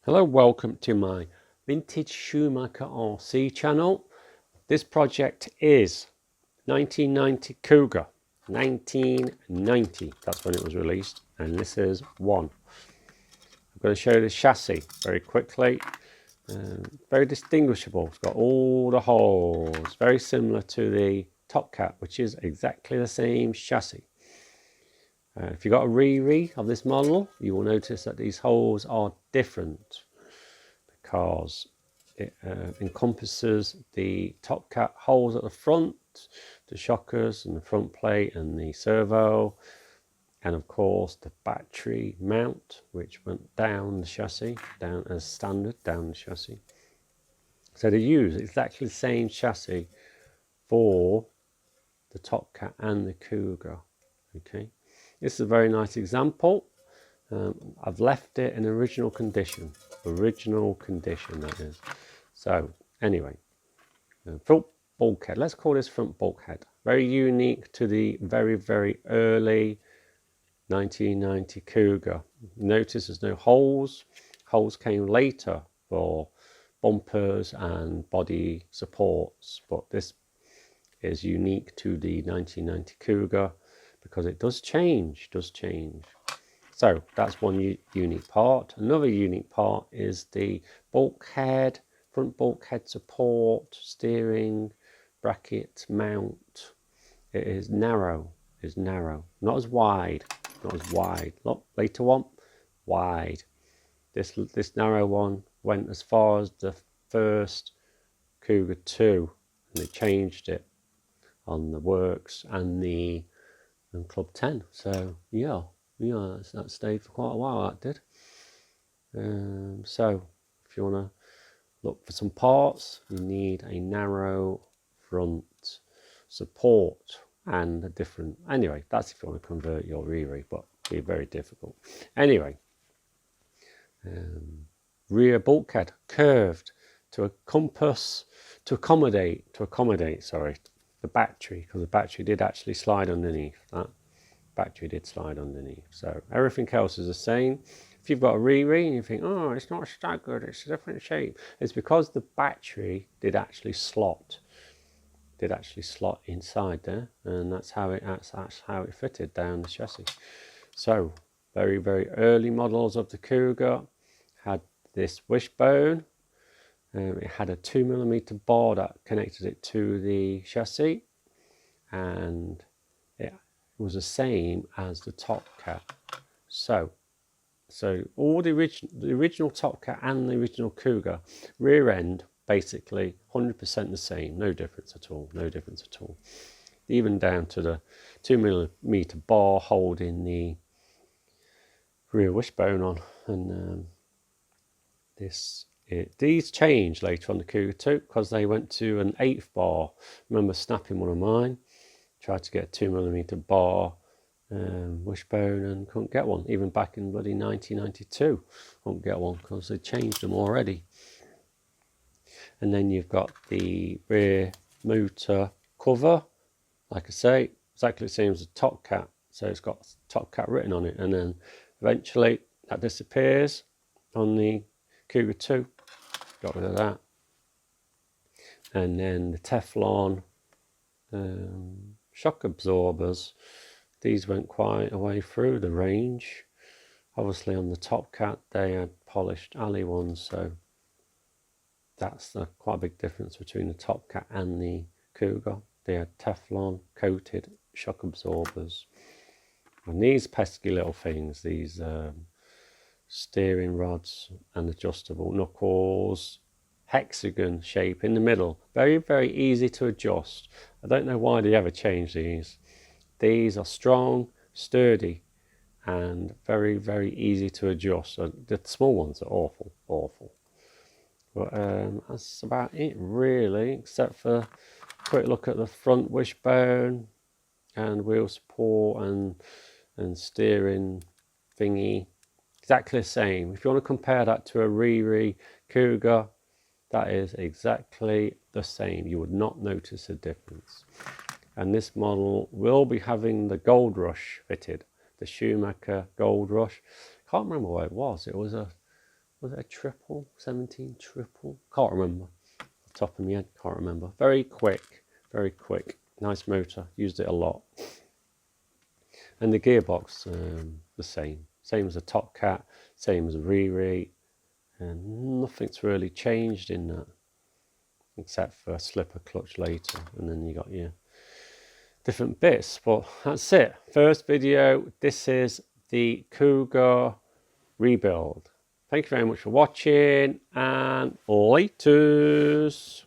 Hello, welcome to my Vintage Schumacher RC channel. This project is 1990 Cougar, 1990, that's when it was released, and this is one. I'm going to show you the chassis very quickly. Very distinguishable, it's got all the holes, very similar to the Top Cat, which is exactly the same chassis. If you've got a re-re of this model, you will notice that these holes are different, because it encompasses the Top Cat holes at the front, the shockers and the front plate and the servo, and of course the battery mount, which went down the chassis, down as standard, down the chassis. So they use exactly the same chassis for the Top Cat and the Cougar. Okay, this is a very nice example. I've left it in original condition that is. So anyway, front bulkhead, let's call this front bulkhead. Very unique to the very early 1990 Cougar. Notice there's no holes. Holes came later for bumpers and body supports, but this is unique to the 1990 Cougar because it does change. So that's one unique part. Another unique part is the bulkhead, front bulkhead support, steering, bracket, mount. It is narrow, not as wide, Look, later one, wide. This narrow one went as far as the first Cougar 2, and they changed it on the works and the Club 10. So yeah, that stayed for quite a while, that did. So if you want to look for some parts, you need a narrow front support and a different, anyway, that's if you want to convert your re-re, but it'll be very difficult. Anyway, rear bulkhead curved to accommodate the battery, because the battery did actually slide underneath. That battery did slide underneath. So everything else is the same. If you've got a re-re and you think, oh, it's not staggered, it's a different shape, it's because the battery did actually slot inside there, and that's how it fitted down the chassis. So very early models of the Cougar had this wishbone. It had a 2mm bar that connected it to the chassis, and it was the same as the Top Cat. So all the original Top Cat and the original Cougar rear end basically 100% the same, no difference at all, even down to the 2mm bar holding the rear wishbone on. And these changed later on the Cougar 2 because they went to an 1/8 bar. I remember snapping one of mine, tried to get a 2mm bar wishbone and couldn't get one. Even back in bloody 1992, couldn't get one because they changed them already. And then you've got the rear motor cover, like I say, exactly the same as the Top Cat. So it's got Top Cat written on it, and then eventually that disappears on the Cougar 2. Got rid of that. And then the Teflon shock absorbers, these went quite a way through the range. Obviously on the Top Cat they had polished alley ones, so that's quite a big difference between the Top Cat and the Cougar. They had Teflon coated shock absorbers. And these pesky little things, these steering rods and adjustable knuckles, hexagon shape in the middle, very easy to adjust. I don't know why they ever changed these. These are strong, sturdy, and very easy to adjust. So the small ones are awful. But that's about it really, except for a quick look at the front wishbone and wheel support and steering thingy. Exactly the same. If you want to compare that to a re-re Cougar, that is exactly the same. You would not notice a difference. And this model will be having the Gold Rush fitted, the Schumacher Gold Rush. Can't remember what it was. It was a Was it a triple? 17 triple? Can't remember. Top of my head, can't remember. Very quick, very quick. Nice motor, used it a lot. And the gearbox, the same. Same as a Top Cat, same as a Riri. And nothing's really changed in that. Except for a slipper clutch later. And then you got your different bits. But that's it. First video, this is the Cougar rebuild. Thank you very much for watching, and laters.